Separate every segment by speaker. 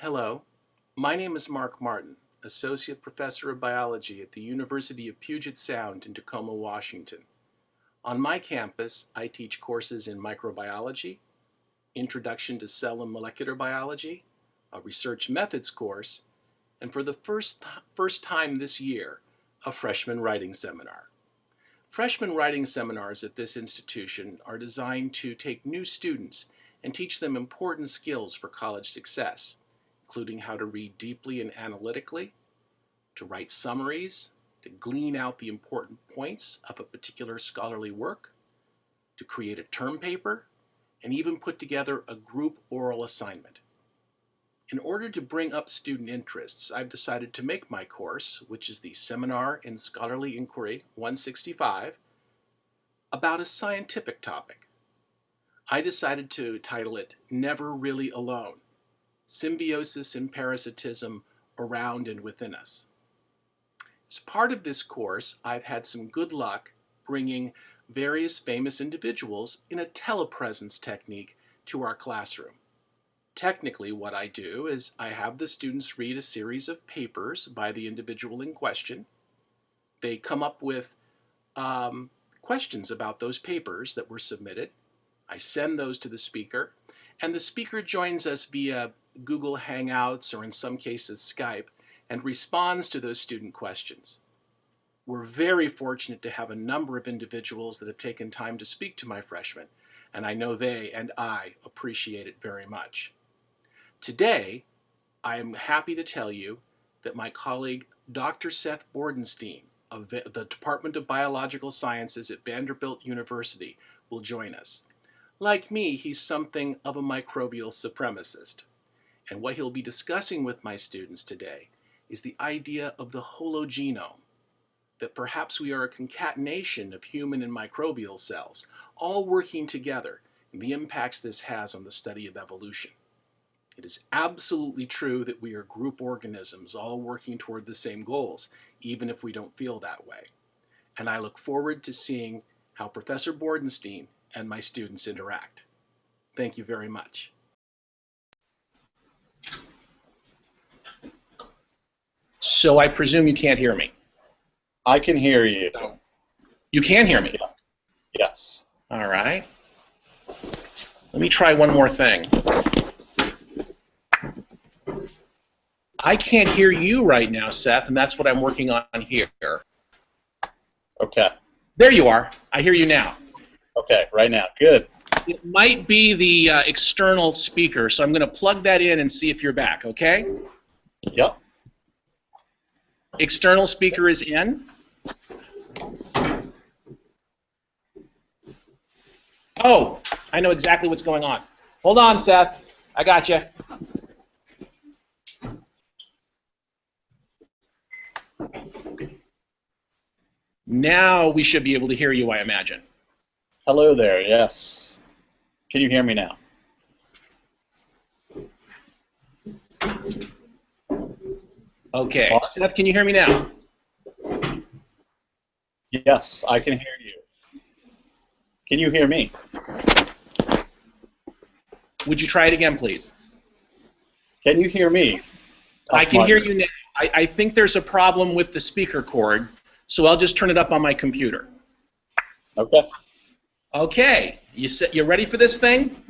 Speaker 1: Hello, my name is Mark Martin, Associate Professor of Biology at the University of Puget Sound in Tacoma, Washington. On my campus, I teach courses in microbiology, Introduction to Cell and Molecular Biology, a research methods course, and for the first time this year, a freshman writing seminar. Freshman writing seminars at this institution are designed to take new students and teach them important skills for college success, including how to read deeply and analytically, to write summaries, to glean out the important points of a particular scholarly work, to create a term paper, and even put together a group oral assignment. In order to bring up student interests, I've decided to make my course, which is the Seminar in Scholarly Inquiry 165, about a scientific topic. I decided to title it Never Really Alone: Symbiosis and Parasitism Around and Within Us. As part of this course, I've had some good luck bringing various famous individuals in a telepresence technique to our classroom. Technically, what I do is I have the students read a series of papers by the individual in question. They come up with questions about those papers that were submitted. I send those to the speaker, and the speaker joins us via Google Hangouts, or in some cases Skype, and responds to those student questions. We're very fortunate to have a number of individuals that have taken time to speak to my freshmen, and I know they and I appreciate it very much. Today, I am happy to tell you that my colleague, Dr. Seth Bordenstein of the Department of Biological Sciences at Vanderbilt University, will join us. Like me, he's something of a microbial supremacist. And what he'll be discussing with my students today is the idea of the hologenome, that perhaps we are a concatenation of human and microbial cells, all working together, and the impacts this has on the study of evolution. It is absolutely true that we are group organisms all working toward the same goals, even if we don't feel that way. And I look forward to seeing how Professor Bordenstein and my students interact. Thank you very much. So I presume you can't hear me.
Speaker 2: I can hear you.
Speaker 1: You can hear me?
Speaker 2: Yes.
Speaker 1: All right. Let me try one more thing. I can't hear you right now, Seth, and that's what I'm working on here.
Speaker 2: Okay.
Speaker 1: There you are. I hear you now.
Speaker 2: Okay, right now. Good.
Speaker 1: It might be the external speaker, so I'm going to plug that in and see if you're back, okay?
Speaker 2: Yep.
Speaker 1: External speaker is in. Oh, I know exactly what's going on. Hold on, Seth. I got you. Now we should be able to hear you, I imagine.
Speaker 2: Hello there, yes. Can you hear me now?
Speaker 1: Okay. Seth, can you hear me now?
Speaker 2: Yes, I can hear you. Can you hear me?
Speaker 1: Would you try it again, please?
Speaker 2: Can you hear me?
Speaker 1: I can hear you now. I think there's a problem with the speaker cord, so I'll just turn it up on my computer.
Speaker 2: Okay.
Speaker 1: Okay. You ready for this thing?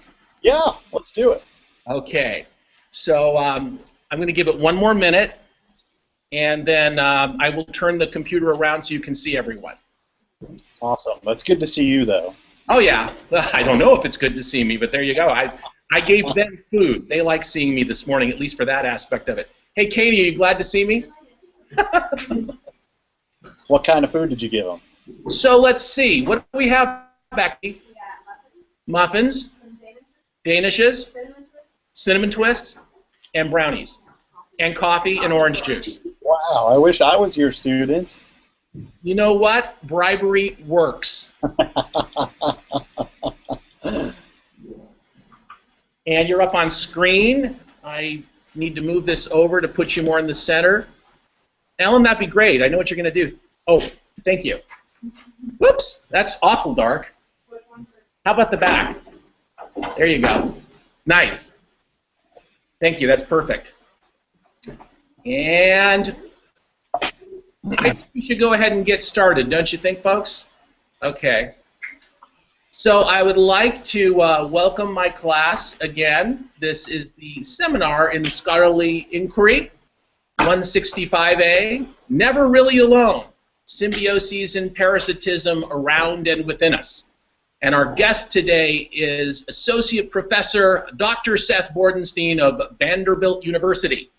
Speaker 2: Yeah, let's do it.
Speaker 1: Okay. So I'm going to give it one more minute, and then I will turn the computer around so you can see everyone.
Speaker 2: Awesome. That's good to see you, though.
Speaker 1: Oh, yeah. I don't know if it's good to see me, but there you go. I gave them food. They like seeing me this morning, at least for that aspect of it. Hey, Katie, are you glad to see me?
Speaker 2: What kind of food did you give them?
Speaker 1: So let's see. What do we have back? Muffins, Danishes, cinnamon twists, and brownies, and coffee and orange juice.
Speaker 2: Wow, I wish I was your student.
Speaker 1: You know what? Bribery works. And you're up on screen. I need to move this over to put you more in the center. Ellen, that'd be great. I know what you're going to do. Oh, thank you. Whoops, that's awful dark. How about the back? There you go. Nice. Thank you, that's perfect.
Speaker 3: And I think we should go ahead and get started, don't you think, folks? Okay. So I would like to welcome my class again. This is the seminar in Scholarly Inquiry, 165A, Never Really Alone, Symbioses and Parasitism Around and Within Us. And our guest today is Associate Professor Dr. Seth Bordenstein of Vanderbilt University.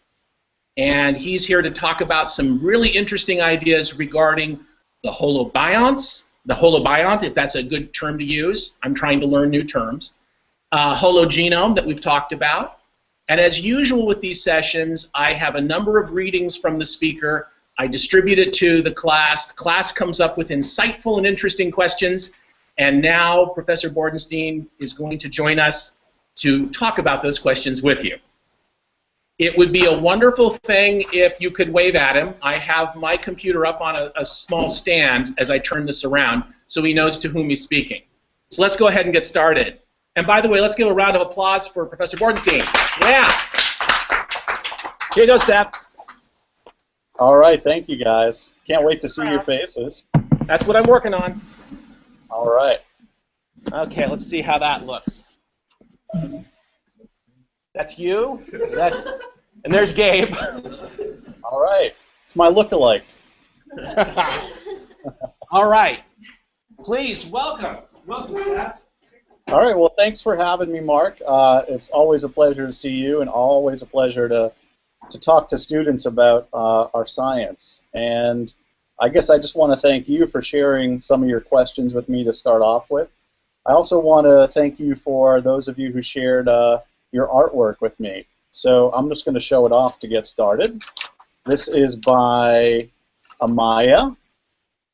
Speaker 3: And he's here to talk about some really interesting ideas regarding the holobionts, if that's a good term to use. I'm trying to learn new terms. Hologenome that we've talked about. And as usual with these sessions, I have a number of readings from the speaker. I distribute it to the class. The class comes up with insightful and interesting questions. And now Professor Bordenstein is going to join us to talk about those questions with you. It would be a wonderful thing if you could wave at him. I have my computer up on a small stand as I turn this around so he knows to whom he's speaking. So let's go ahead and get started. And by the way, let's give a round of applause for Professor Bordenstein. Yeah. Here you go, Seth.
Speaker 2: All right, thank you guys. Can't wait to see your faces.
Speaker 3: That's what I'm working on.
Speaker 2: All right.
Speaker 3: Okay, let's see how that looks. That's you. And there's Gabe.
Speaker 2: All right. It's my look-alike.
Speaker 3: All right. Please, welcome. Welcome, Seth.
Speaker 2: All right, well, thanks for having me, Mark. It's always a pleasure to see you and always a pleasure to talk to students about our science. And I guess I just want to thank you for sharing some of your questions with me to start off with. I also want to thank you for those of you who shared your artwork with me. So I'm just going to show it off to get started. This is by Amaya,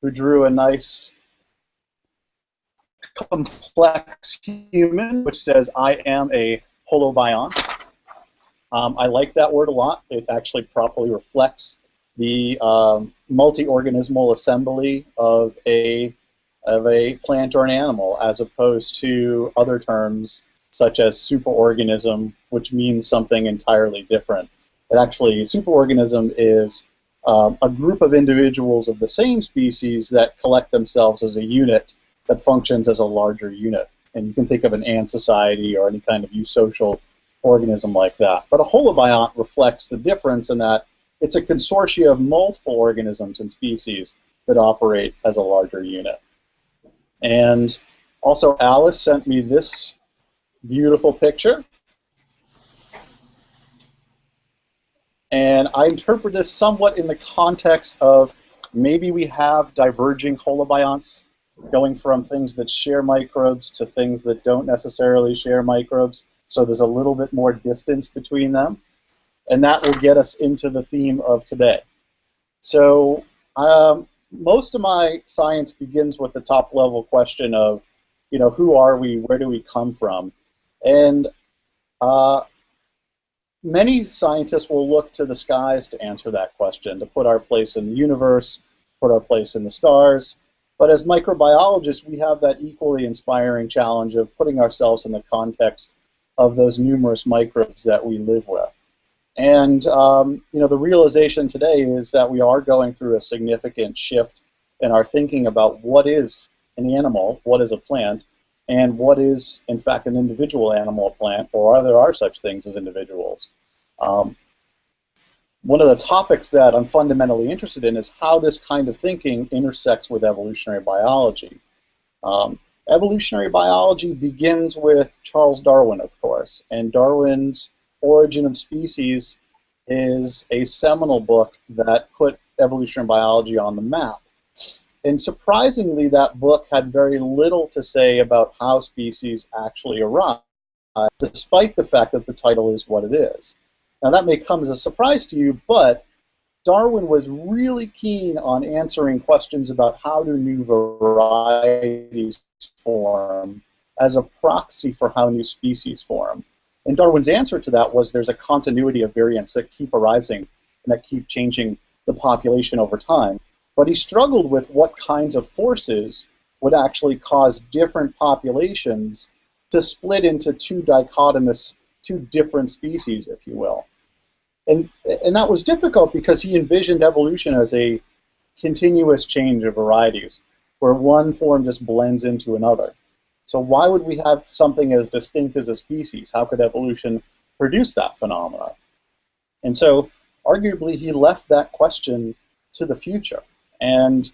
Speaker 2: who drew a nice complex human, which says, "I am a holobiont." I like that word a lot. It actually properly reflects the multi-organismal assembly of a plant or an animal, as opposed to other terms such as superorganism, which means something entirely different. It actually, superorganism is a group of individuals of the same species that collect themselves as a unit that functions as a larger unit. And you can think of an ant society or any kind of eusocial organism like that. But a holobiont reflects the difference in that it's a consortium of multiple organisms and species that operate as a larger unit. And also Alice sent me this beautiful picture. And I interpret this somewhat in the context of maybe we have diverging holobionts going from things that share microbes to things that don't necessarily share microbes. So there's a little bit more distance between them. And that will get us into the theme of today. So most of my science begins with the top level question of, who are we, where do we come from? And many scientists will look to the skies to answer that question, to put our place in the universe, put our place in the stars. But as microbiologists, we have that equally inspiring challenge of putting ourselves in the context of those numerous microbes that we live with. And the realization today is that we are going through a significant shift in our thinking about what is an animal, what is a plant, and what is, in fact, an individual animal or plant, or there are such things as individuals. One of the topics that I'm fundamentally interested in is how this kind of thinking intersects with evolutionary biology. Evolutionary biology begins with Charles Darwin, of course, and Darwin's Origin of Species is a seminal book that put evolutionary biology on the map. And surprisingly, that book had very little to say about how species actually arise, despite the fact that the title is what it is. Now, that may come as a surprise to you, but Darwin was really keen on answering questions about how do new varieties form as a proxy for how new species form. And Darwin's answer to that was there's a continuity of variants that keep arising and that keep changing the population over time. But he struggled with what kinds of forces would actually cause different populations to split into two different species, if you will. And that was difficult because he envisioned evolution as a continuous change of varieties, where one form just blends into another. So why would we have something as distinct as a species? How could evolution produce that phenomena? And so arguably he left that question to the future. And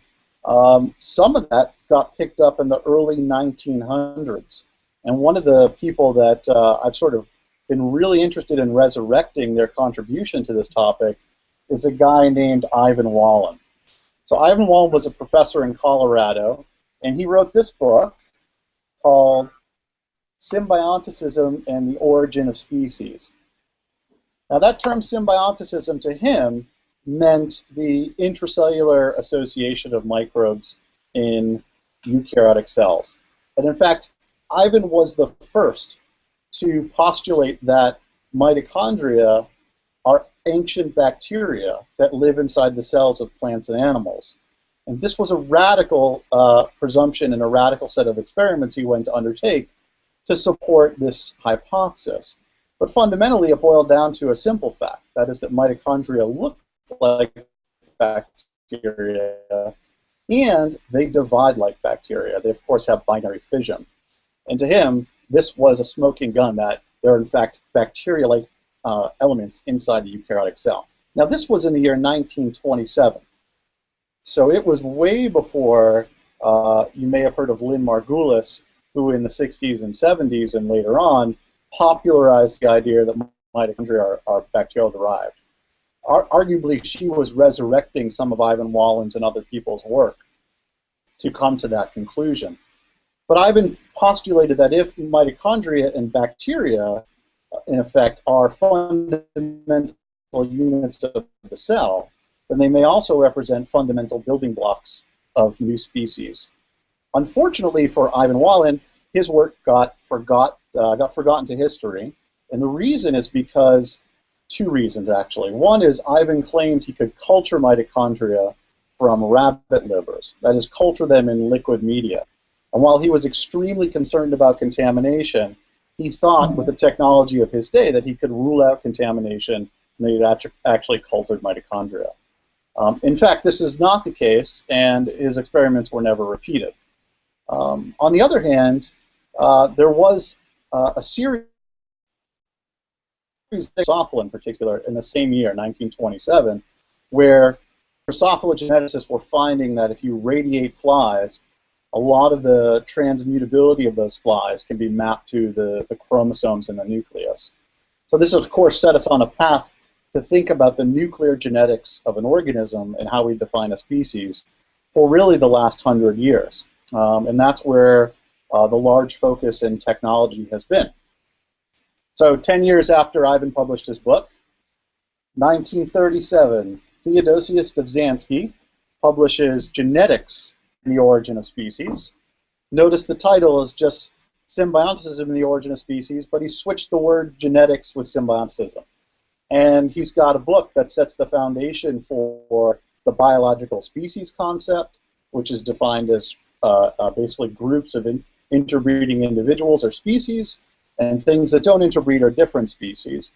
Speaker 2: some of that got picked up in the early 1900s. And one of the people that I've sort of been really interested in resurrecting their contribution to this topic is a guy named Ivan Wallen. So Ivan Wallen was a professor in Colorado, and he wrote this book called Symbioticism and the Origin of Species. Now that term symbioticism to him meant the intracellular association of microbes in eukaryotic cells. And in fact, Ivan was the first to postulate that mitochondria are ancient bacteria that live inside the cells of plants and animals. And this was a radical presumption and a radical set of experiments he went to undertake to support this hypothesis. But fundamentally, it boiled down to a simple fact, that is that mitochondria look like bacteria, and they divide like bacteria. They, of course, have binary fission. And to him, this was a smoking gun that there are, in fact, bacteria-like elements inside the eukaryotic cell. Now, this was in the year 1927. So it was way before, you may have heard of Lynn Margulis, who in the 60s and 70s and later on popularized the idea that mitochondria are bacterial-derived. Arguably, she was resurrecting some of Ivan Wallen's and other people's work to come to that conclusion. But Ivan postulated that if mitochondria and bacteria, in effect, are fundamental units of the cell, then they may also represent fundamental building blocks of new species. Unfortunately for Ivan Wallen, his work got forgotten to history, and the reason is because two reasons, actually. One is Ivan claimed he could culture mitochondria from rabbit livers, that is, culture them in liquid media. And while he was extremely concerned about contamination, he thought with the technology of his day that he could rule out contamination and that he'd actually cultured mitochondria. In fact, this is not the case, and his experiments were never repeated. On the other hand, there was a series of Drosophila in particular in the same year, 1927, where Drosophila geneticists were finding that if you radiate flies, a lot of the transmutability of those flies can be mapped to the chromosomes in the nucleus. So this, of course, set us on a path to think about the nuclear genetics of an organism and how we define a species for really the last 100 years. And that's where the large focus in technology has been. So 10 years after Ivan published his book, 1937, Theodosius Dobzhansky publishes Genetics in the Origin of Species. Notice the title is just Symbioticism in the Origin of Species, but he switched the word genetics with symbioticism. And he's got a book that sets the foundation for the biological species concept, which is defined as basically groups of interbreeding individuals or species, and things that don't interbreed are different species.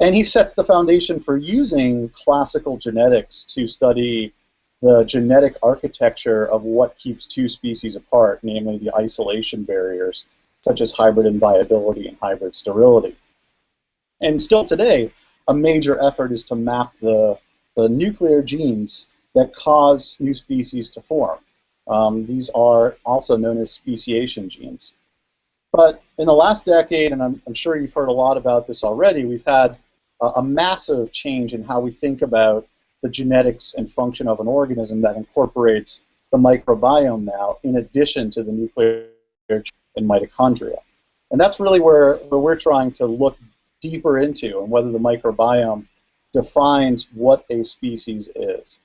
Speaker 2: And he sets the foundation for using classical genetics to study the genetic architecture of what keeps two species apart, namely the isolation barriers, such as hybrid inviability and hybrid sterility. And still today, a major effort is to map the nuclear genes that cause new species to form. These are also known as speciation genes. But in the last decade, and I'm sure you've heard a lot about this already, we've had a massive change in how we think about the genetics and function of an organism that incorporates the microbiome now, in addition to the nuclear and mitochondria. And that's really where we're trying to look deeper into, and whether the microbiome defines what a species is.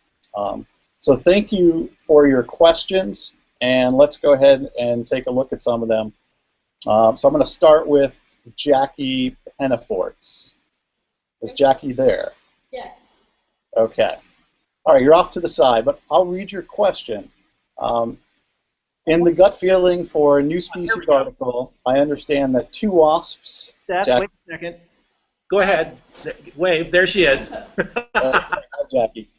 Speaker 2: So thank you for your questions, and let's go ahead and take a look at some of them. So I'm going to start with Jackie Penafort. Is Jackie there?
Speaker 4: Yes.
Speaker 2: Okay. All right, you're off to the side, but I'll read your question. In the gut feeling for a new species article, I understand that two wasps...
Speaker 3: Seth,
Speaker 2: Jack
Speaker 3: wait a second.
Speaker 4: Go ahead. Wave. There she is.
Speaker 2: Hi, Jackie.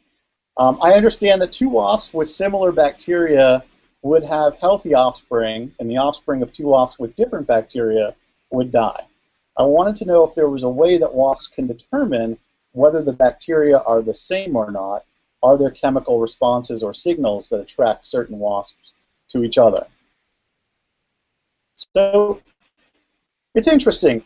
Speaker 2: I understand that two wasps with similar bacteria would have healthy offspring, and the offspring of two wasps with different bacteria would die. I wanted to know if there was a way that wasps can determine whether the bacteria are the same or not. Are there chemical responses or signals that attract certain wasps to each other? So it's interesting.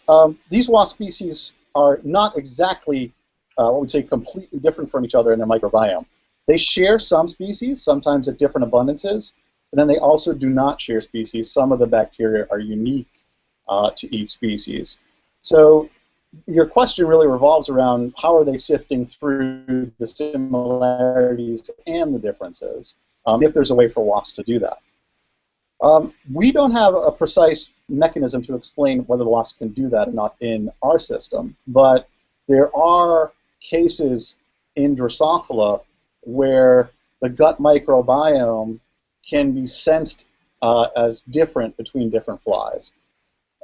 Speaker 2: These wasp species are not exactly, what we'd say, completely different from each other in their microbiome. They share some species, sometimes at different abundances, and then they also do not share species. Some of the bacteria are unique to each species. So your question really revolves around how are they sifting through the similarities and the differences, if there's a way for wasps to do that. We don't have a precise mechanism to explain whether the wasps can do that or not in our system, but there are cases in Drosophila where the gut microbiome can be sensed as different between different flies.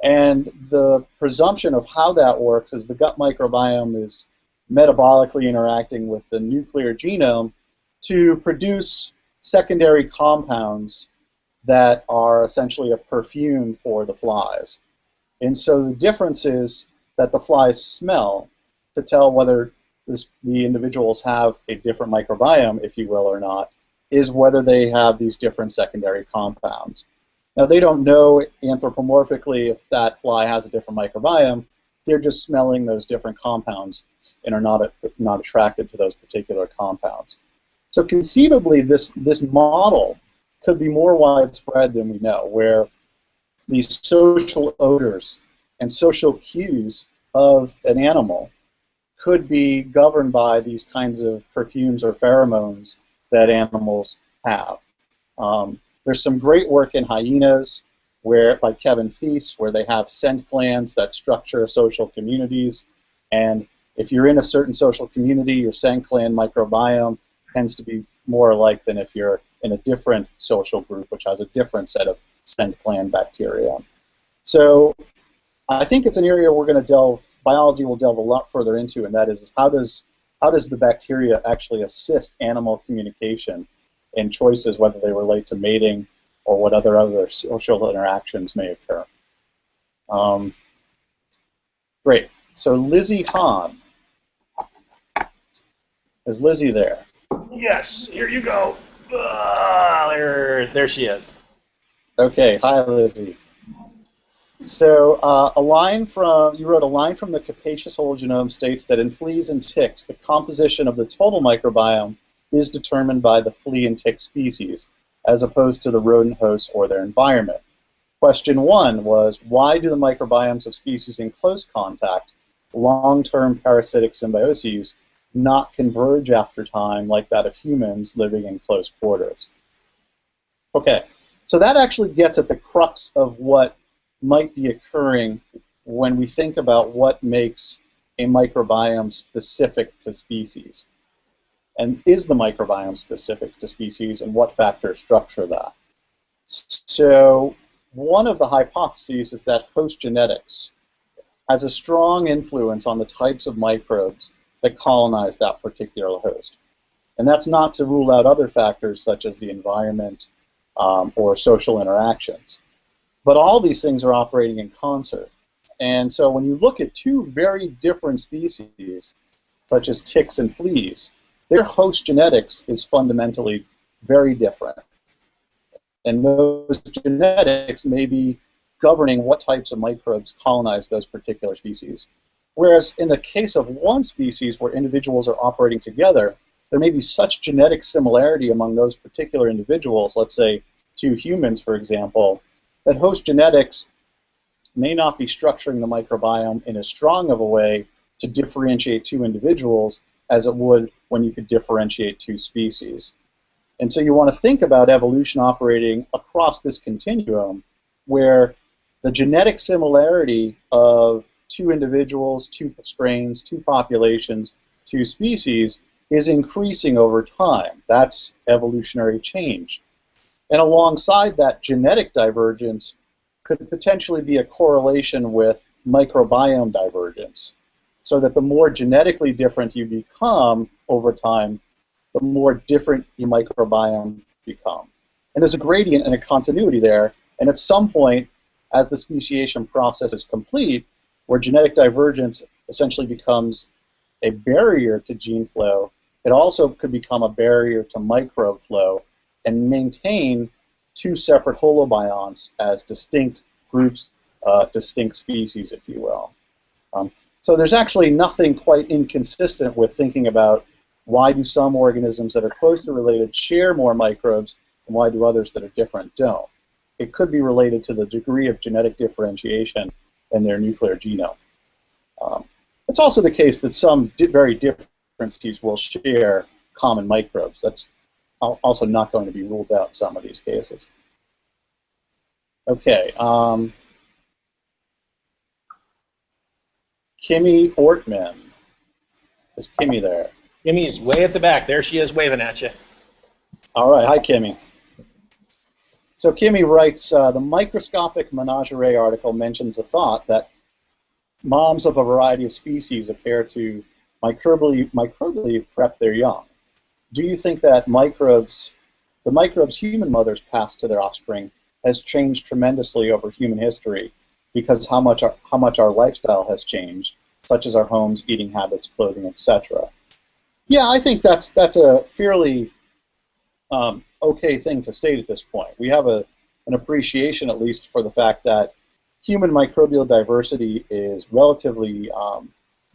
Speaker 2: And the presumption of how that works is the gut microbiome is metabolically interacting with the nuclear genome to produce secondary compounds that are essentially a perfume for the flies. And so the difference is that the flies smell to tell whether the individuals have a different microbiome, if you will, or not, is whether they have these different secondary compounds. Now, they don't know anthropomorphically if that fly has a different microbiome. They're just smelling those different compounds and are not attracted to those particular compounds. So conceivably, this model could be more widespread than we know, where these social odors and social cues of an animal could be governed by these kinds of perfumes or pheromones that animals have. There's some great work in hyenas, by Kevin Feast, where they have scent glands that structure social communities. And if you're in a certain social community, your scent gland microbiome tends to be more alike than if you're in a different social group, which has a different set of scent gland bacteria. So I think it's an area biology will delve a lot further into, and that is how does the bacteria actually assist animal communication in choices, whether they relate to mating or what other social interactions may occur. Great. So Lizzie Hahn. Is Lizzie there?
Speaker 4: Yes, here you go. There she is.
Speaker 2: Okay, hi Lizzie. So you wrote a line from the capacious whole genome states that in fleas and ticks, the composition of the total microbiome is determined by the flea and tick species, as opposed to the rodent hosts or their environment. Question 1 was, why do the microbiomes of species in close contact, long-term parasitic symbioses, not converge after time like that of humans living in close quarters? Okay, so that actually gets at the crux of what might be occurring when we think about what makes a microbiome specific to species. And is the microbiome specific to species, and what factors structure that? So one of the hypotheses is that host genetics has a strong influence on the types of microbes that colonize that particular host. And that's not to rule out other factors such as the environment or social interactions. But all these things are operating in concert. And so when you look at two very different species, such as ticks and fleas, their host genetics is fundamentally very different. And those genetics may be governing what types of microbes colonize those particular species. Whereas in the case of one species where individuals are operating together, there may be such genetic similarity among those particular individuals, let's say two humans, for example, that host genetics may not be structuring the microbiome in as strong of a way to differentiate two individuals as it would when you could differentiate two species. And so you want to think about evolution operating across this continuum where the genetic similarity of two individuals, two strains, two populations, two species is increasing over time. That's evolutionary change. And alongside that genetic divergence could potentially be a correlation with microbiome divergence. so that the more genetically different you become over time, the more different your microbiome become. And there's a gradient and a continuity there, and at some point, as the speciation process is complete, where genetic divergence essentially becomes a barrier to gene flow, it also could become a barrier to microbe flow and maintain two separate holobionts as distinct groups, distinct species, if you will. So there's actually nothing quite inconsistent with thinking about why do some organisms that are closely related share more microbes and why do others that are different don't. It could be related to the degree of genetic differentiation in their nuclear genome. It's also the case that some very different species will share common microbes. That's also not going to be ruled out in some of these cases. Okay. Kimmy Ortman. Is Kimmy there?
Speaker 4: Kimmy is way at the back. There she is waving at you.
Speaker 2: All right. Hi, Kimmy. So Kimmy writes, the microscopic menagerie article mentions the thought that moms of a variety of species appear to microbially prep their young. Do you think that the microbes human mothers pass to their offspring has changed tremendously over human history because how much our lifestyle has changed, such as our homes, eating habits, clothing, etc.? Yeah, I think that's a fairly okay thing to state at this point. We have an appreciation, at least, for the fact that human microbial diversity is relatively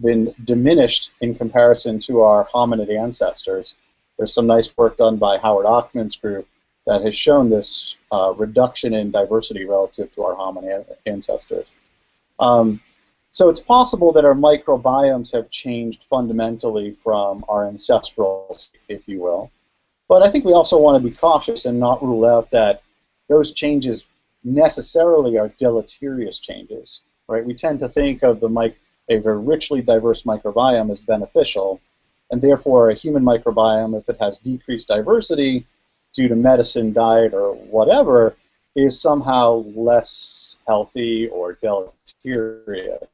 Speaker 2: been diminished in comparison to our hominid ancestors. There's some nice work done by Howard Ochman's group that has shown this reduction in diversity relative to our hominid ancestors. So it's possible that our microbiomes have changed fundamentally from our ancestral state, if you will. But I think we also want to be cautious and not rule out that those changes necessarily are deleterious changes, right? We tend to think of a very richly diverse microbiome as beneficial, and therefore a human microbiome, if it has decreased diversity due to medicine, diet, or whatever, is somehow less healthy or deleterious.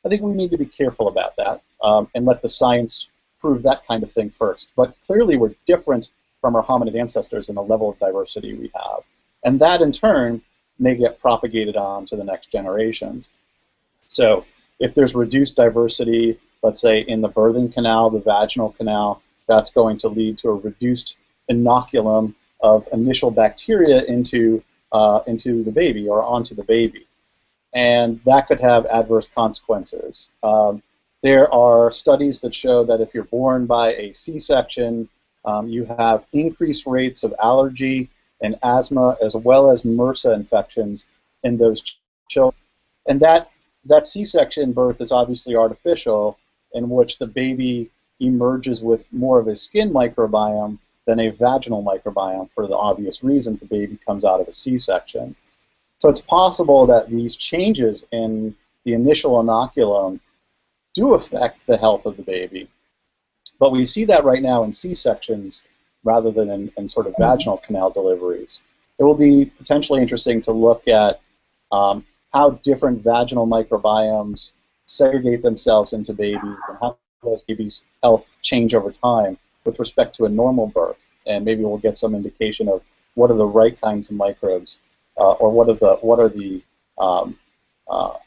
Speaker 2: I think we need to be careful about that and let the science prove that kind of thing first. But clearly we're different from our hominid ancestors in the level of diversity we have. And that, in turn, may get propagated on to the next generations. So if there's reduced diversity, let's say in the birthing canal, the vaginal canal, that's going to lead to a reduced inoculum of initial bacteria into the baby or onto the baby. And that could have adverse consequences. There are studies that show that if you're born by a C-section, you have increased rates of allergy and asthma as well as MRSA infections in those children. And that C-section birth is obviously artificial, in which the baby emerges with more of a skin microbiome than a vaginal microbiome for the obvious reason the baby comes out of a C-section. So it's possible that these changes in the initial inoculum do affect the health of the baby. But we see that right now in C-sections rather than in sort of vaginal canal deliveries. It will be potentially interesting to look at how different vaginal microbiomes segregate themselves into babies and how those babies' health change over time with respect to a normal birth. And maybe we'll get some indication of what are the right kinds of microbes or what are the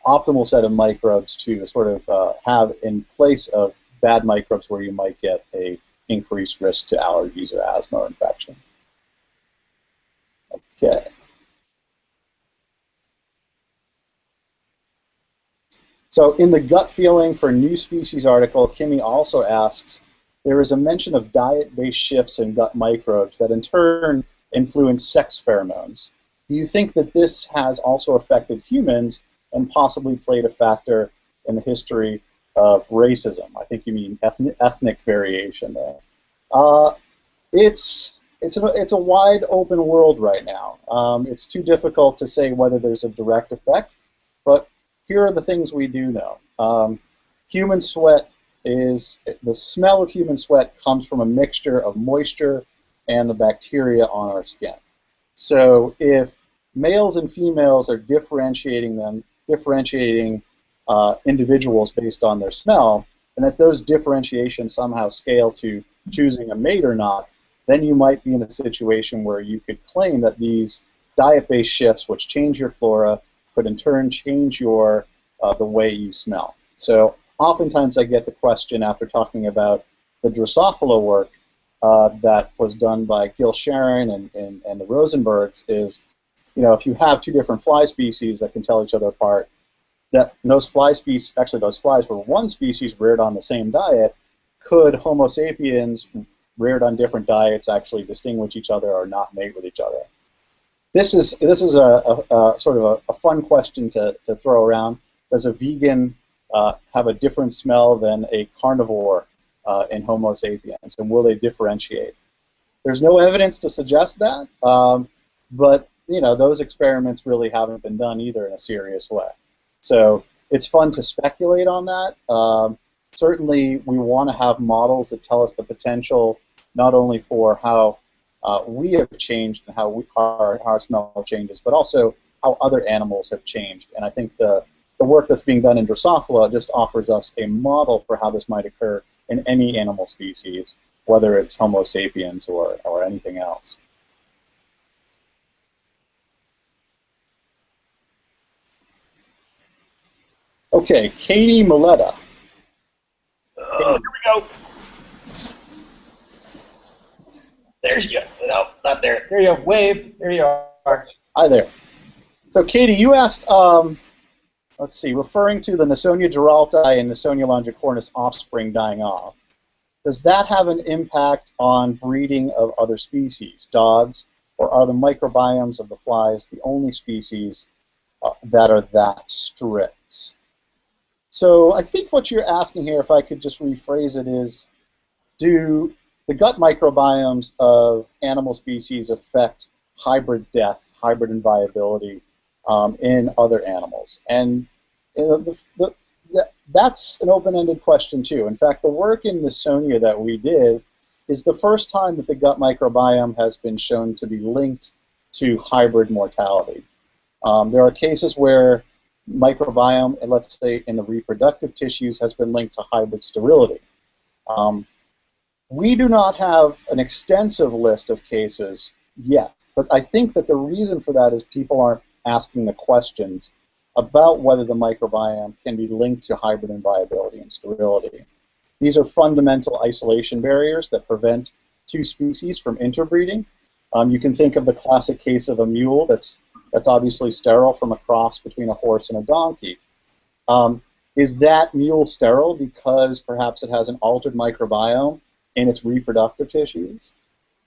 Speaker 2: optimal set of microbes to sort of have in place of bad microbes where you might get a increased risk to allergies or asthma or infection. Okay. So in the gut feeling for new species article, Kimmy also asks, there is a mention of diet-based shifts in gut microbes that in turn influence sex pheromones. Do you think that this has also affected humans and possibly played a factor in the history of racism? I think you mean ethnic variation there. It's a wide open world right now. It's too difficult to say whether there's a direct effect, but here are the things we do know. Human sweat the smell of human sweat comes from a mixture of moisture and the bacteria on our skin. So if males and females are differentiating individuals based on their smell, and that those differentiations somehow scale to choosing a mate or not, then you might be in a situation where you could claim that these diet-based shifts, which change your flora, could in turn change your the way you smell. So oftentimes I get the question after talking about the Drosophila work that was done by Gil Sharon and the Rosenbergs is, if you have two different fly species that can tell each other apart, that those fly species, actually those flies were one species reared on the same diet, could Homo sapiens reared on different diets actually distinguish each other or not mate with each other? This is a sort of a fun question to throw around. Does a vegan have a different smell than a carnivore in Homo sapiens, and will they differentiate? There's no evidence to suggest that, but those experiments really haven't been done either in a serious way. So it's fun to speculate on that. Certainly, we want to have models that tell us the potential not only for how we have changed and how our smell changes, but also how other animals have changed. And I think the work that's being done in Drosophila just offers us a model for how this might occur in any animal species, whether it's Homo sapiens or anything else. Okay, Katie Mileta.
Speaker 4: Here we go. There's you. No, not there. There you go. Wave. There you are.
Speaker 2: Hi there. So, Katie, you asked, let's see, referring to the Nasonia giralti and Nasonia longicornis offspring dying off, does that have an impact on breeding of other species, dogs, or are the microbiomes of the flies the only species that are that strict? So I think what you're asking here, if I could just rephrase it, is do the gut microbiomes of animal species affect hybrid death, hybrid inviability in other animals? And that's an open-ended question too. In fact, the work in Nasonia that we did is the first time that the gut microbiome has been shown to be linked to hybrid mortality. There are cases where microbiome, and let's say in the reproductive tissues, has been linked to hybrid sterility. We do not have an extensive list of cases yet, but I think that the reason for that is people aren't asking the questions about whether the microbiome can be linked to hybrid inviability and sterility. These are fundamental isolation barriers that prevent two species from interbreeding. You can think of the classic case of a mule that's obviously sterile from a cross between a horse and a donkey. Is that mule sterile because perhaps it has an altered microbiome in its reproductive tissues?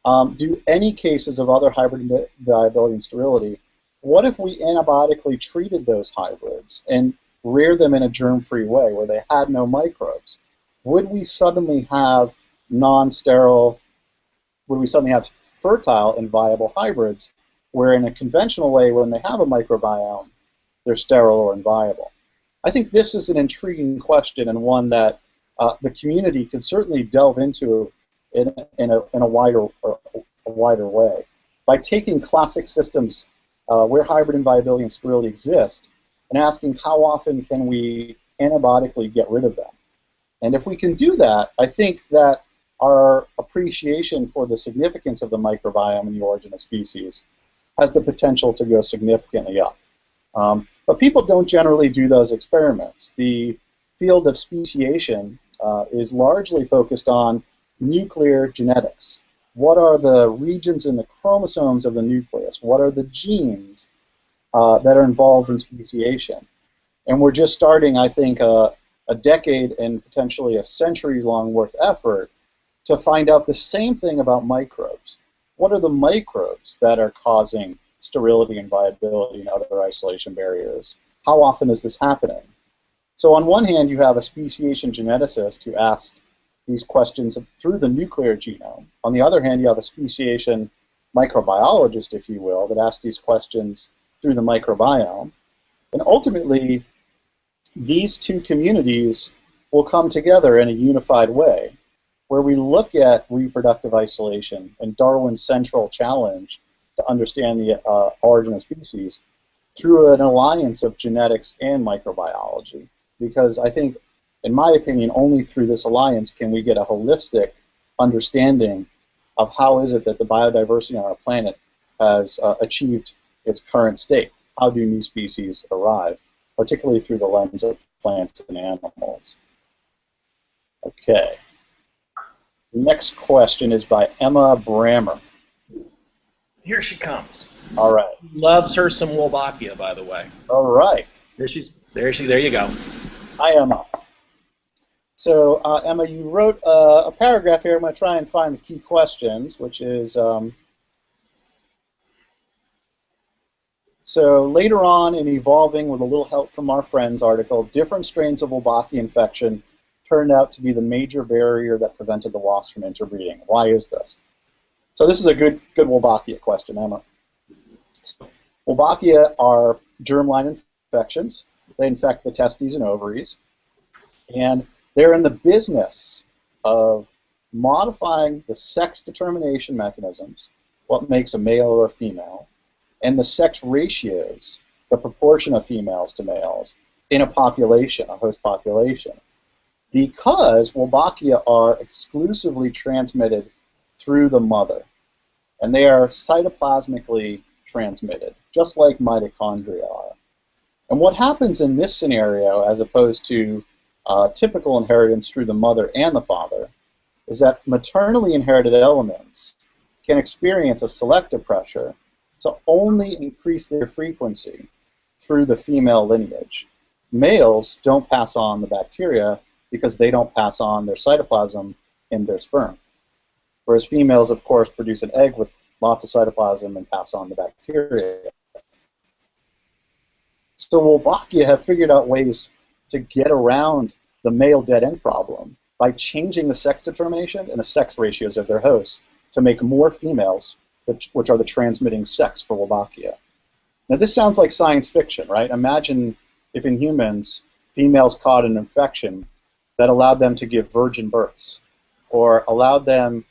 Speaker 2: Do any cases of other hybrid viability and sterility, what if we antibiotically treated those hybrids and reared them in a germ-free way where they had no microbes? Would we suddenly have non-sterile, would we suddenly have fertile and viable hybrids where in a conventional way, when they have a microbiome, they're sterile or inviable? I think this is an intriguing question and one that the community can certainly delve into in a wider way. By taking classic systems where hybrid inviability and sterility exist and asking how often can we antibiotically get rid of them. And if we can do that, I think that our appreciation for the significance of the microbiome and the origin of species has the potential to go significantly up. But people don't generally do those experiments. The field of speciation is largely focused on nuclear genetics. What are the regions in the chromosomes of the nucleus? What are the genes that are involved in speciation? And we're just starting, I think, a decade and potentially a century-long worth effort to find out the same thing about microbes. What are the microbes that are causing sterility and viability and other isolation barriers? How often is this happening? So on one hand, you have a speciation geneticist who asks these questions through the nuclear genome. On the other hand, you have a speciation microbiologist, if you will, that asks these questions through the microbiome. And ultimately, these two communities will come together in a unified way, where we look at reproductive isolation and Darwin's central challenge to understand the origin of species through an alliance of genetics and microbiology. because I think, in my opinion, only through this alliance can we get a holistic understanding of how is it that the biodiversity on our planet has achieved its current state. How do new species arrive, particularly through the lens of plants and animals? Okay. Next question is by Emma Brammer.
Speaker 4: Here she comes.
Speaker 2: All right.
Speaker 3: Loves her some Wolbachia, by the way.
Speaker 2: All right.
Speaker 4: There you go.
Speaker 2: Hi, Emma. So, Emma, you wrote a paragraph here. I'm going to try and find the key questions, which is, so later on in Evolving with a Little Help from Our Friends article, different strains of Wolbachia infection turned out to be the major barrier that prevented the wasps from interbreeding. Why is this? So this is a good Wolbachia question, Emma. Wolbachia are germline infections. They infect the testes and ovaries. And they're in the business of modifying the sex determination mechanisms, what makes a male or a female, and the sex ratios, the proportion of females to males, in a population, a host population. Because Wolbachia are exclusively transmitted through the mother, and they are cytoplasmically transmitted, just like mitochondria are. And what happens in this scenario, as opposed to typical inheritance through the mother and the father, is that maternally inherited elements can experience a selective pressure to only increase their frequency through the female lineage. Males don't pass on the bacteria because they don't pass on their cytoplasm in their sperm. Whereas females, of course, produce an egg with lots of cytoplasm and pass on the bacteria. So Wolbachia have figured out ways to get around the male dead end problem by changing the sex determination and the sex ratios of their hosts to make more females, which are the transmitting sex for Wolbachia. Now this sounds like science fiction, right? Imagine if in humans, females caught an infection that allowed them to give virgin births, or allowed them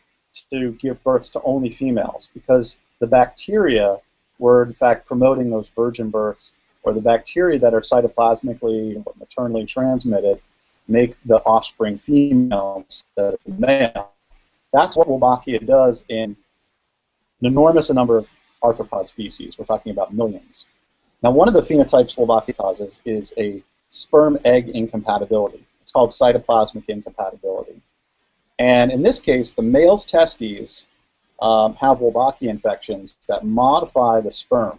Speaker 2: to give births to only females, because the bacteria were in fact promoting those virgin births, or the bacteria that are cytoplasmically or maternally transmitted make the offspring female instead of male. That's what Wolbachia does in an enormous number of arthropod species. We're talking about millions. Now, one of the phenotypes Wolbachia causes is a sperm-egg incompatibility. It's called cytoplasmic incompatibility. And in this case, the male's testes have Wolbachia infections that modify the sperm.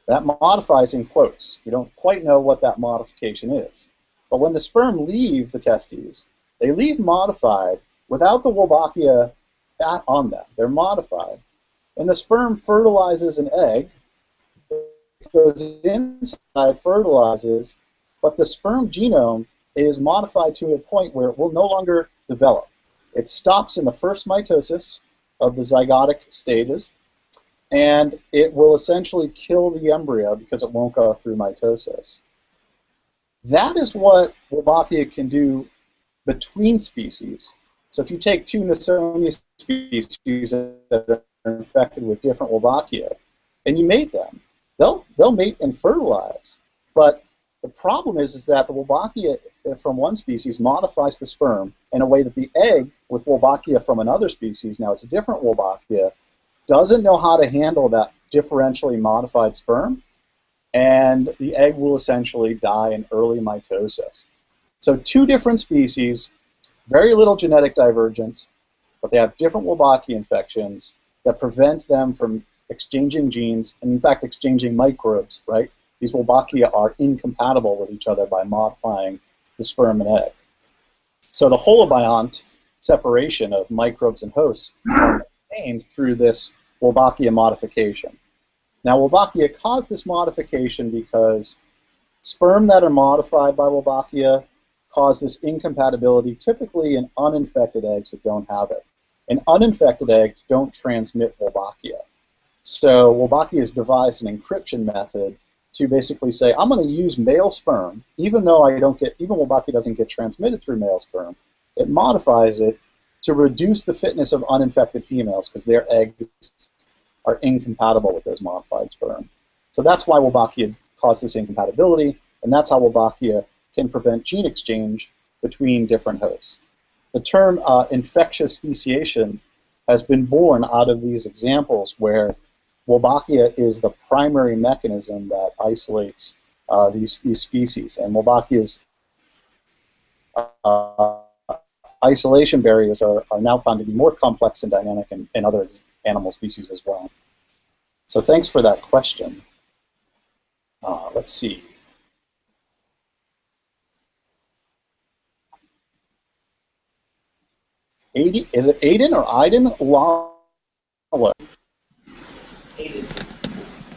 Speaker 2: That modifies in quotes. We don't quite know what that modification is. But when the sperm leave the testes, they leave modified without the Wolbachia on them. They're modified. And the sperm fertilizes an egg, goes inside, fertilizes, but the sperm genome is modified to a point where it will no longer develop. It stops in the first mitosis of the zygotic stages, and it will essentially kill the embryo because it won't go through mitosis. That is what Wolbachia can do between species. So if you take two Nasonia species that are infected with different Wolbachia, and you mate them, they'll mate and fertilize. But the problem is that the Wolbachia from one species modifies the sperm in a way that the egg with Wolbachia from another species, now it's a different Wolbachia, doesn't know how to handle that differentially modified sperm, and the egg will essentially die in early mitosis. So two different species, very little genetic divergence, but they have different Wolbachia infections that prevent them from exchanging genes, and in fact exchanging microbes, right? These Wolbachia are incompatible with each other by modifying the sperm and egg. So the holobiont separation of microbes and hosts are maintained through this Wolbachia modification. Now Wolbachia cause this modification because sperm that are modified by Wolbachia cause this incompatibility typically in uninfected eggs that don't have it. And uninfected eggs don't transmit Wolbachia. So Wolbachia has devised an encryption method to basically say, I'm going to use male sperm, even though even Wolbachia doesn't get transmitted through male sperm. It modifies it to reduce the fitness of uninfected females because their eggs are incompatible with those modified sperm. So that's why Wolbachia causes this incompatibility, and that's how Wolbachia can prevent gene exchange between different hosts. The term infectious speciation has been born out of these examples where Wolbachia is the primary mechanism that isolates these species. And Wolbachia's isolation barriers are now found to be more complex and dynamic in other animal species as well. So thanks for that question. Let's see. Is it Aiden or Aiden? Lawler.
Speaker 4: Aiden.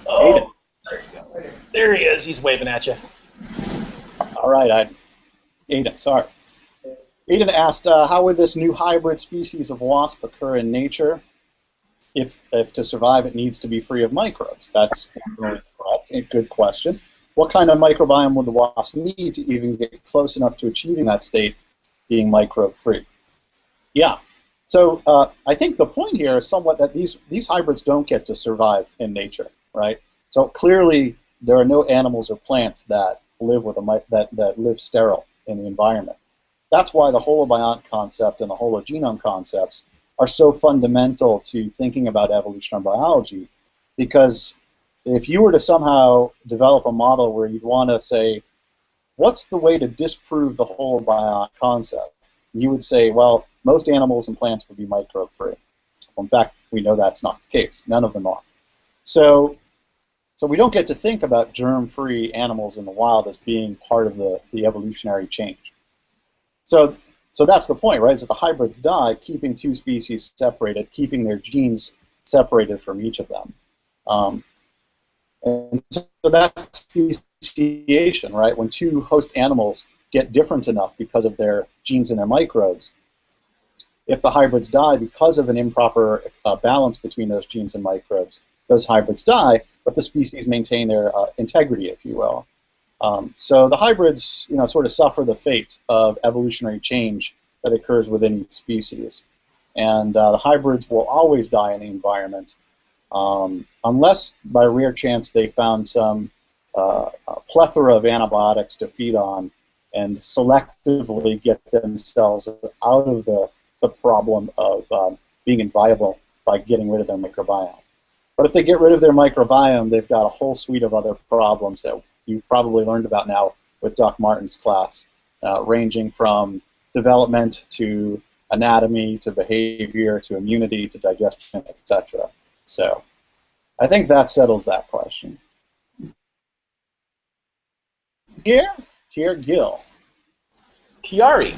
Speaker 4: Oh, there you go. There he is. He's waving at you.
Speaker 2: All right, Aiden, sorry. Aiden asked, how would this new hybrid species of wasp occur in nature? If to survive it needs to be free of microbes. That's a good question. What kind of microbiome would the wasp need to even get close enough to achieving that state, being microbe-free? Yeah. So I think the point here is somewhat that these hybrids don't get to survive in nature, right? So clearly there are no animals or plants that live with that live sterile in the environment. That's why the holobiont concept and the hologenome concepts are so fundamental to thinking about evolutionary biology, because if you were to somehow develop a model where you'd want to say, what's the way to disprove the holobiont concept? You would say, well, most animals and plants would be microbe-free. Well, in fact, we know that's not the case. None of them are. So we don't get to think about germ-free animals in the wild as being part of the evolutionary change. So that's the point, right? Is that the hybrids die, keeping two species separated, keeping their genes separated from each of them. And so that's speciation, right? When two host animals get different enough because of their genes and their microbes, if the hybrids die because of an improper balance between those genes and microbes, those hybrids die, but the species maintain their integrity, if you will. So the hybrids, sort of suffer the fate of evolutionary change that occurs within each species, and the hybrids will always die in the environment, unless by rare chance they found some plethora of antibiotics to feed on and selectively get themselves out of the problem of being inviable by getting rid of their microbiome. But if they get rid of their microbiome, they've got a whole suite of other problems that you've probably learned about now with Doc Martin's class, ranging from development to anatomy to behavior to immunity to digestion, etc. So I think that settles that question. Tier Gill.
Speaker 4: Tiari.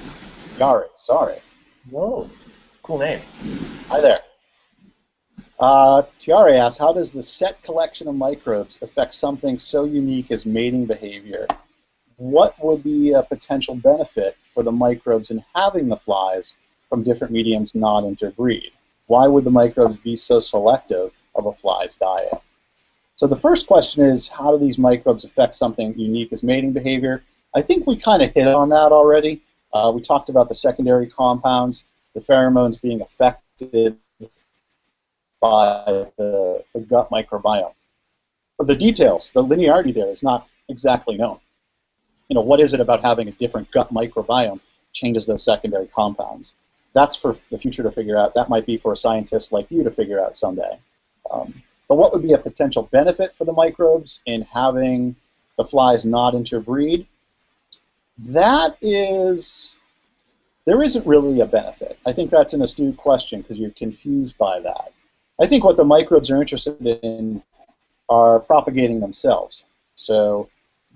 Speaker 2: Tiari, sorry.
Speaker 4: Whoa, cool name.
Speaker 2: Hi there. Tiari asks, how does the set collection of microbes affect something so unique as mating behavior? What would be a potential benefit for the microbes in having the flies from different mediums not interbreed? Why would the microbes be so selective of a fly's diet? So the first question is, how do these microbes affect something unique as mating behavior? I think we kind of hit on that already. We talked about the secondary compounds, the pheromones being affected by the gut microbiome. But the details, the linearity there is not exactly known. What is it about having a different gut microbiome changes those secondary compounds? That's for the future to figure out. That might be for a scientist like you to figure out someday. But what would be a potential benefit for the microbes in having the flies not interbreed? There isn't really a benefit. I think that's an astute question because you're confused by that. I think what the microbes are interested in are propagating themselves. So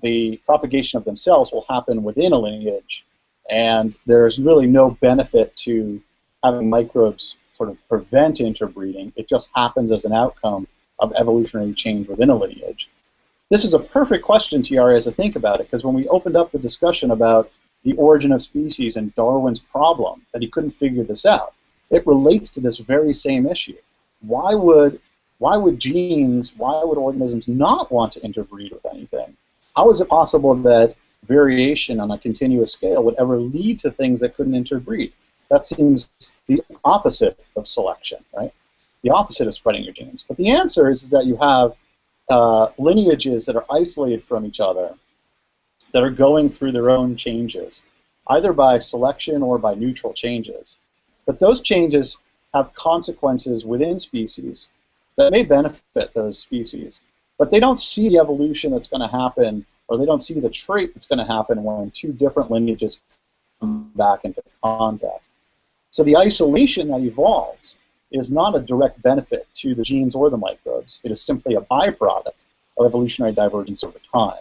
Speaker 2: the propagation of themselves will happen within a lineage, and there's really no benefit to having microbes sort of prevent interbreeding. It just happens as an outcome of evolutionary change within a lineage. This is a perfect question, Tiara, as to think about it, because when we opened up the discussion about the origin of species and Darwin's problem, that he couldn't figure this out, it relates to this very same issue. Why would organisms not want to interbreed with anything? How is it possible that variation on a continuous scale would ever lead to things that couldn't interbreed? That seems the opposite of selection, right? The opposite of spreading your genes. But the answer is that you have lineages that are isolated from each other, that are going through their own changes, either by selection or by neutral changes. But those changes have consequences within species that may benefit those species, but they don't see the evolution that's going to happen, or they don't see the trait that's going to happen when two different lineages come back into contact. So the isolation that evolves is not a direct benefit to the genes or the microbes. It is simply a byproduct of evolutionary divergence over time.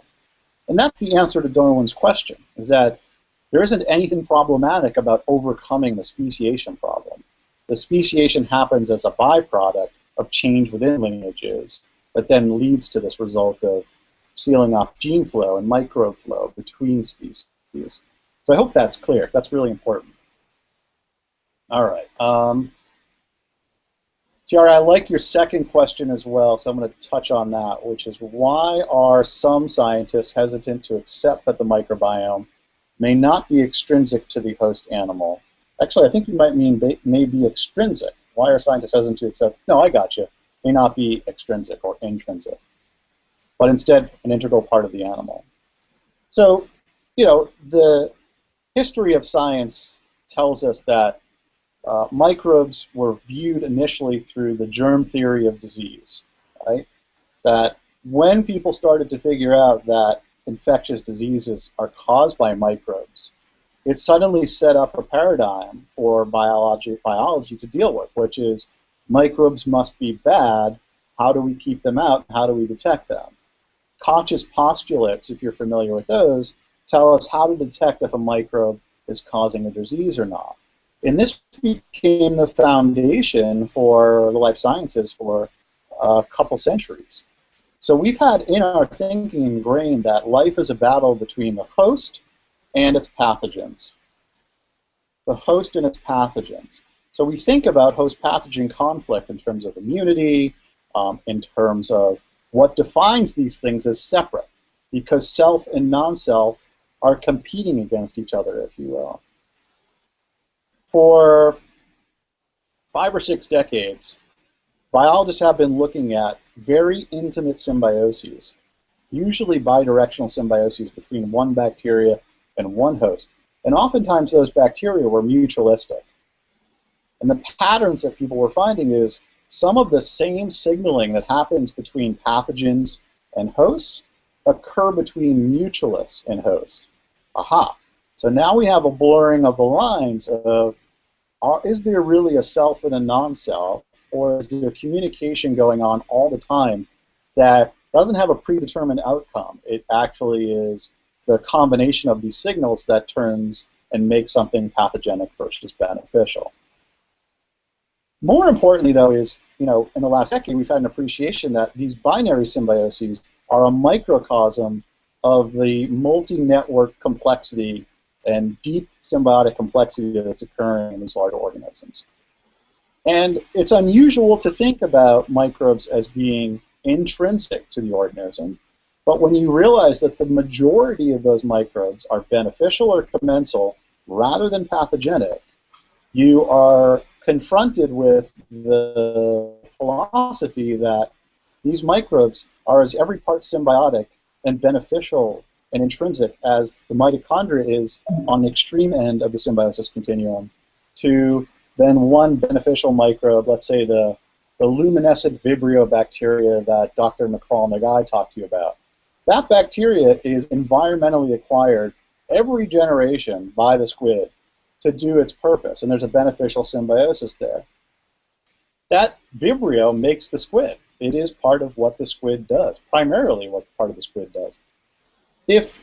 Speaker 2: And that's the answer to Darwin's question, is that there isn't anything problematic about overcoming the speciation problem. The speciation happens as a byproduct of change within lineages that then leads to this result of sealing off gene flow and microbe flow between species. So I hope that's clear. That's really important. All right. Tiara, I like your second question as well, so I'm going to touch on that, which is why are some scientists hesitant to accept that the microbiome may not be extrinsic to the host animal? Actually, I think you might mean may be extrinsic. Why are scientists hesitant to accept? No, I got you. May not be extrinsic or intrinsic, but instead an integral part of the animal. So, you know, the history of science tells us that microbes were viewed initially through the germ theory of disease, right? That when people started to figure out that infectious diseases are caused by microbes, it suddenly set up a paradigm for biology to deal with, which is microbes must be bad. How do we keep them out? How do we detect them? Koch's postulates, if you're familiar with those, tell us how to detect if a microbe is causing a disease or not. And this became the foundation for the life sciences for a couple centuries. So we've had in our thinking ingrained that life is a battle between the host and its pathogens. The host and its pathogens. So we think about host-pathogen conflict in terms of immunity, in terms of what defines these things as separate, because self and non-self are competing against each other, if you will. For 5 or 6 decades, biologists have been looking at very intimate symbioses, usually bidirectional symbioses between one bacteria and one host. And oftentimes those bacteria were mutualistic. And the patterns that people were finding is some of the same signaling that happens between pathogens and hosts occur between mutualists and hosts. Aha! So now we have a blurring of the lines of, is there really a self and a non-self, or is there communication going on all the time that doesn't have a predetermined outcome? It actually is the combination of these signals that turns and makes something pathogenic versus beneficial. More importantly, though, is, you know, in the last decade, we've had an appreciation that these binary symbioses are a microcosm of the multi-network complexity and deep symbiotic complexity that's occurring in these large organisms. And it's unusual to think about microbes as being intrinsic to the organism, but when you realize that the majority of those microbes are beneficial or commensal rather than pathogenic, you are confronted with the philosophy that these microbes are as every part symbiotic and beneficial and intrinsic as the mitochondria is on the extreme end of the symbiosis continuum, to then one beneficial microbe, let's say the luminescent Vibrio bacteria that Dr. McCall-Nagai talked to you about. That bacteria is environmentally acquired every generation by the squid to do its purpose, and there's a beneficial symbiosis there. That Vibrio makes the squid. It is part of what the squid does, primarily what part of the squid does. If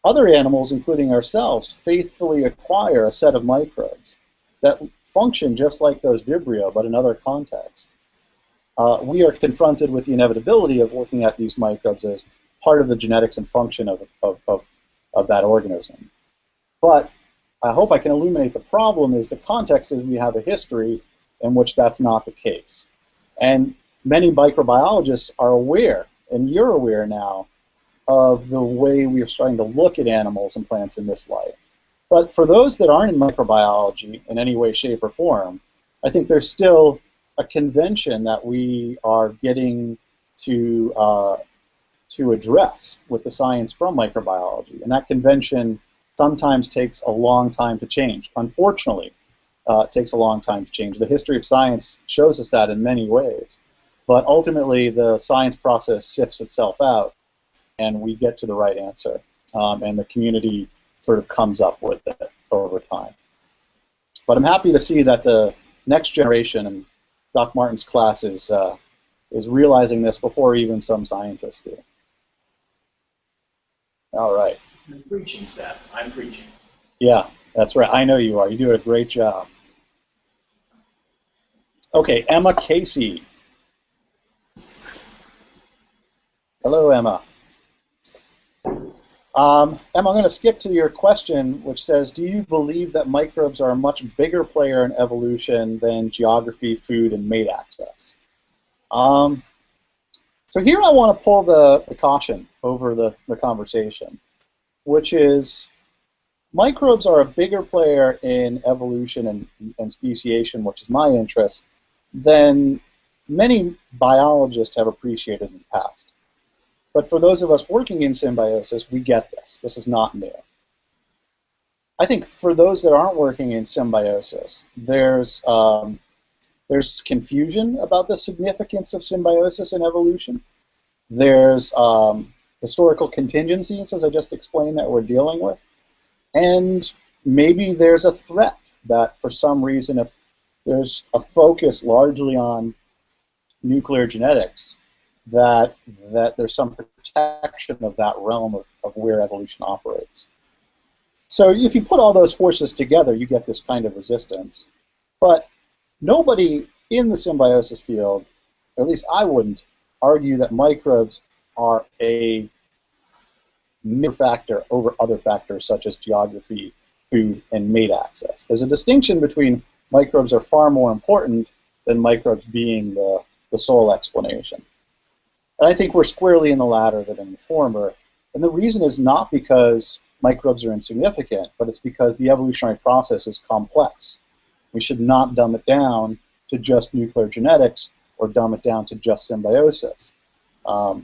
Speaker 2: other animals, including ourselves, faithfully acquire a set of microbes that function just like those Vibrio, but in other contexts, we are confronted with the inevitability of looking at these microbes as part of the genetics and function of that organism. But I hope I can illuminate the problem is the context is we have a history in which that's not the case. And many microbiologists are aware, and you're aware now, of the way we are starting to look at animals and plants in this light. But for those that aren't in microbiology in any way, shape, or form, I think there's still a convention that we are getting to to address with the science from microbiology, and that convention sometimes takes a long time to change. Unfortunately, it takes a long time to change. The history of science shows us that in many ways, but ultimately the science process sifts itself out, and we get to the right answer, and the community sort of comes up with it over time. But I'm happy to see that the next generation, and Doc Martin's class is realizing this before even some scientists do. All right.
Speaker 4: I'm preaching, Seth. I'm preaching.
Speaker 2: Yeah, that's right. I know you are. You do a great job. Okay, Emma Casey. Hello, Emma. Emma, I'm going to skip to your question, which says, do you believe that microbes are a much bigger player in evolution than geography, food, and mate access? So here I want to pull the caution over the conversation, which is microbes are a bigger player in evolution and speciation, which is my interest, than many biologists have appreciated in the past. But for those of us working in symbiosis, we get this. This is not new. I think for those that aren't working in symbiosis, there's confusion about the significance of symbiosis in evolution. There's historical contingencies, as I just explained, that we're dealing with. And maybe there's a threat that for some reason, if there's a focus largely on nuclear genetics, that there's some protection of that realm of where evolution operates. So if you put all those forces together, you get this kind of resistance. But nobody in the symbiosis field, or at least I wouldn't, argue that microbes are a major factor over other factors such as geography, food, and mate access. There's a distinction between microbes are far more important than microbes being the sole explanation. And I think we're squarely in the latter than in the former. And the reason is not because microbes are insignificant, but it's because the evolutionary process is complex. We should not dumb it down to just nuclear genetics or dumb it down to just symbiosis.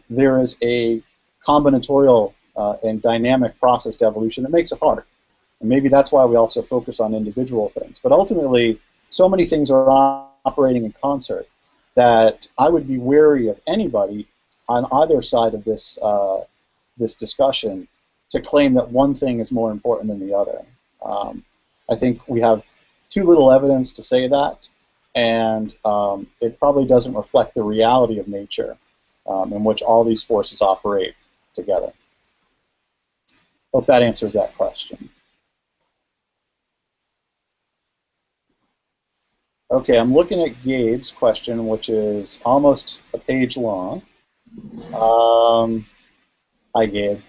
Speaker 2: There is a combinatorial and dynamic process to evolution that makes it hard. And maybe that's why we also focus on individual things. But ultimately, so many things are operating in concert that I would be wary of anybody on either side of this, this discussion to claim that one thing is more important than the other. I think we have too little evidence to say that, and it probably doesn't reflect the reality of nature in which all these forces operate together. Hope that answers that question. Okay, I'm looking at Gabe's question, which is almost a page long. Hi, Gabe.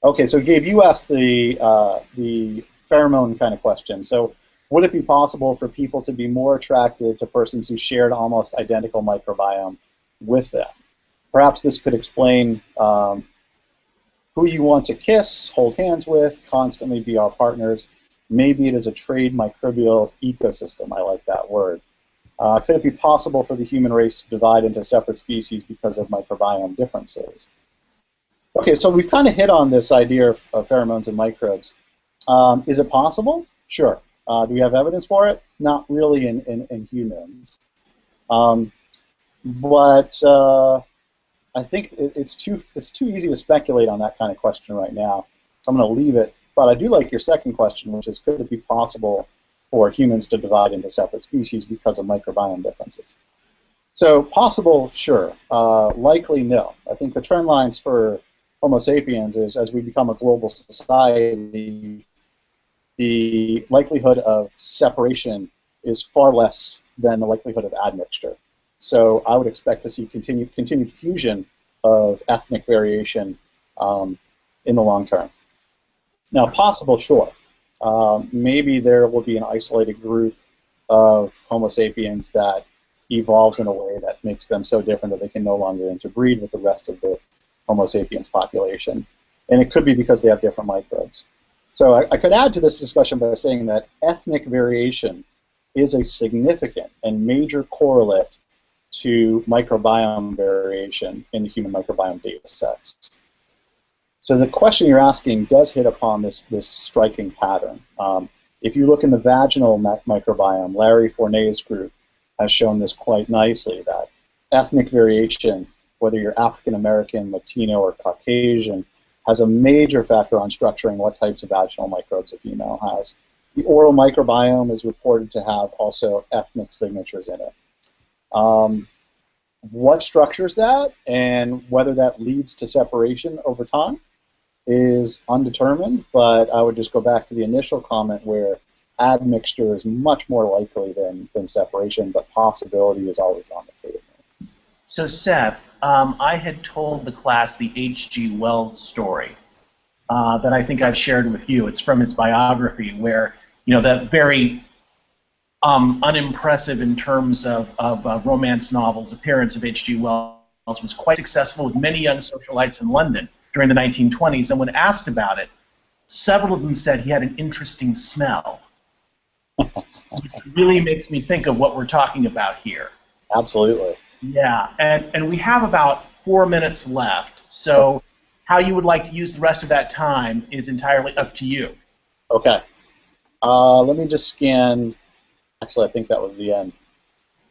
Speaker 2: Okay, so Gabe, you asked the pheromone kind of question. So would it be possible for people to be more attracted to persons who shared almost identical microbiome with them? Perhaps this could explain who you want to kiss, hold hands with, constantly be our partners. Maybe it is a trade microbial ecosystem. I like that word. Could it be possible for the human race to divide into separate species because of microbiome differences? Okay, so we've kind of hit on this idea of pheromones and microbes. Is it possible? Sure. Do we have evidence for it? Not really in humans. But I think it's too easy to speculate on that kind of question right now. So I'm going to leave it. But I do like your second question, which is, could it be possible for humans to divide into separate species because of microbiome differences? So possible, sure. Likely, no. I think the trend lines for Homo sapiens is, as we become a global society, the likelihood of separation is far less than the likelihood of admixture. So I would expect to see continued fusion of ethnic variation in the long term. Now, possible, sure. Maybe there will be an isolated group of Homo sapiens that evolves in a way that makes them so different that they can no longer interbreed with the rest of the Homo sapiens population. And it could be because they have different microbes. So I could add to this discussion by saying that ethnic variation is a significant and major correlate to microbiome variation in the human microbiome data sets. So the question you're asking does hit upon this striking pattern. If you look in the vaginal microbiome, Larry Fournier's group has shown this quite nicely, that ethnic variation, whether you're African American, Latino, or Caucasian, has a major factor on structuring what types of vaginal microbes a female has. The oral microbiome is reported to have also ethnic signatures in it. What structures that and whether that leads to separation over time is undetermined, but I would just go back to the initial comment where admixture is much more likely than separation, but possibility is always on the table.
Speaker 4: So Seth, I had told the class the H.G. Wells story that I think I've shared with you. It's from his biography where, you know, that very unimpressive in terms of romance novels appearance of H.G. Wells was quite successful with many young socialites in London during the 1920s, and when asked about it, several of them said he had an interesting smell. Which really makes me think of what we're talking about here.
Speaker 2: Absolutely.
Speaker 4: Yeah, and we have about 4 minutes left, so how you would like to use the rest of that time is entirely up to you.
Speaker 2: Okay. Let me just scan. Actually, I think that was the end.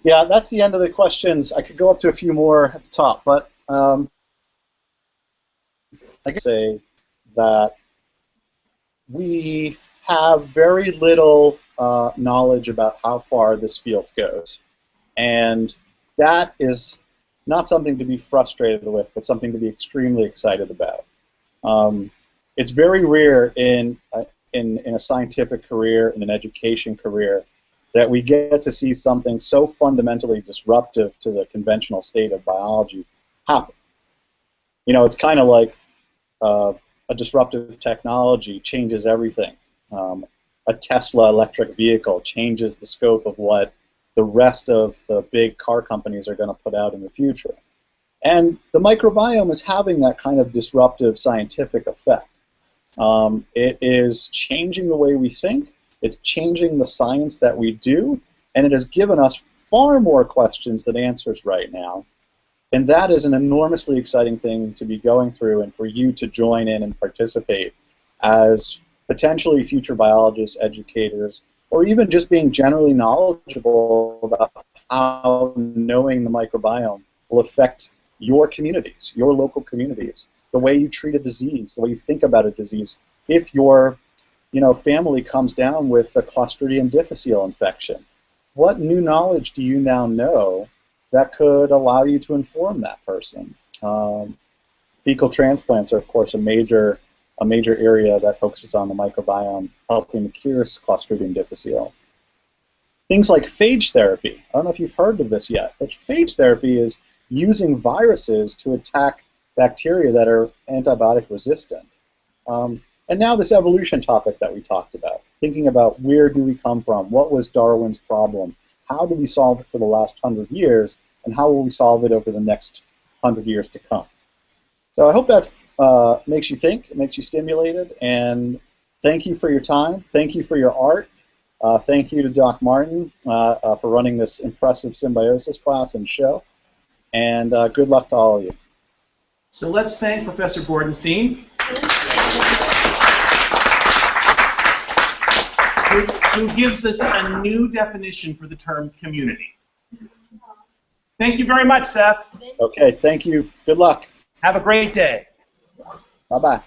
Speaker 2: Yeah, that's the end of the questions. I could go up to a few more at the top, but I can say that we have very little knowledge about how far this field goes. And that is not something to be frustrated with, but something to be extremely excited about. It's very rare in a scientific career, in an education career, that we get to see something so fundamentally disruptive to the conventional state of biology happen. You know, it's kind of like a disruptive technology changes everything. A Tesla electric vehicle changes the scope of what the rest of the big car companies are going to put out in the future. And the microbiome is having that kind of disruptive scientific effect. It is changing the way we think, it's changing the science that we do, and it has given us far more questions than answers right now. And that is an enormously exciting thing to be going through, and for you to join in and participate as potentially future biologists, educators, or even just being generally knowledgeable about how knowing the microbiome will affect your communities, your local communities, the way you treat a disease, the way you think about a disease. If your family comes down with a Clostridium difficile infection, what new knowledge do you now know that could allow you to inform that person? Fecal transplants are, of course, a major area that focuses on the microbiome, helping to cure Clostridium difficile. Things like phage therapy. I don't know if you've heard of this yet, but phage therapy is using viruses to attack bacteria that are antibiotic resistant. And now this evolution topic that we talked about, thinking about where do we come from, what was Darwin's problem, how did we solve it for the last 100 years, and how will we solve it over the next 100 years to come. So I hope that makes you think, it makes you stimulated, and thank you for your time, thank you for your art, thank you to Doc Martin for running this impressive Symbiosis class and show, and good luck to all of you.
Speaker 4: So let's thank Professor Bordenstein, who gives us a new definition for the term community. Thank you very much, Seth.
Speaker 2: Okay, thank you. Good luck.
Speaker 4: Have a great day.
Speaker 2: Bye-bye.